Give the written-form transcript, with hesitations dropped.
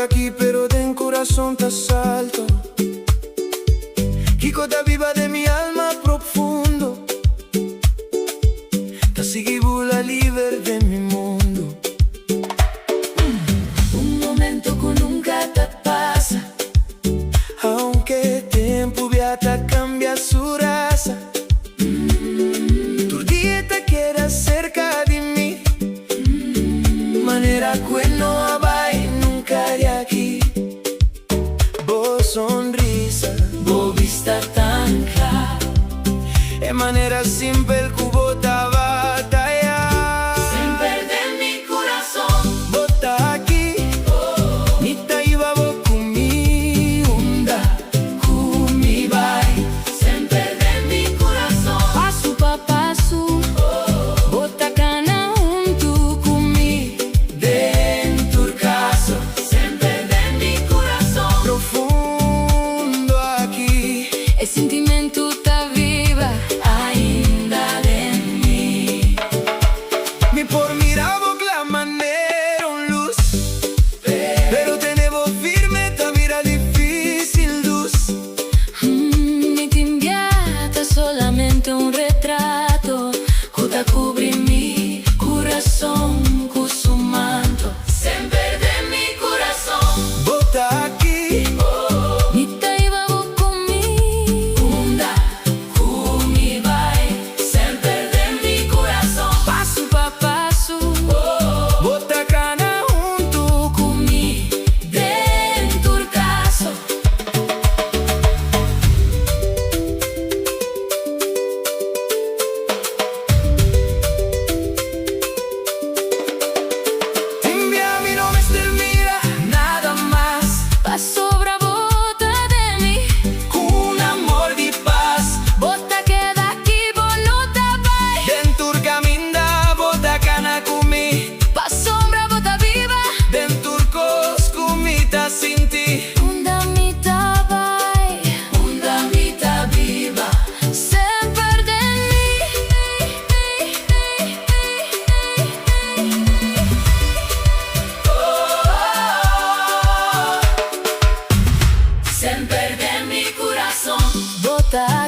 aquí pero de corazón t'as alto. Chi coda viva de mi alma profundo, ta sigo la liber de mi mundo. Un momento que nunca te pasa, aunque el tiempo viata cambia su raza. Tu dieta quiera cerca de mí, manera que no vai nunca de aquí. Vos sonrisa, vos vista tan clara, e manera simple el cubo ta batalla. sin perder mi corazón. Bota aquí, ni ta iba vos kumi unda, Kumi vai, sin perder mi corazón. Passo pa passo, bota cana junto comigo. Dentro del caso, sin perder mi corazón. profundo aquí. E sentimento tá viva Ainda de mí, Mi por miravo la manera un luz, pero tenevo firme ta vira difícil luz. mi ti inviata solamente un retrato, Juda cubri mi corazón con su manto. Sin perder mi corazón. Bota aquí, mi te iba vos comigo. Unda, Kumi vai, sin perder mi corazón. Passo pa passo, bota cana junto. Kumi, dentro del caso. Envía mi nombre mira, nada más. passo pra bota de mí. Un amor di paz, Bota queda aqui, vos não tá vai. dentur caminda, bota cana kumi. Passo pra bota viva, Dentur cos kumita sin ti. unda mi tá vai. Unda vita viva. Sem perder mí. Sin perder mi corazón. Bota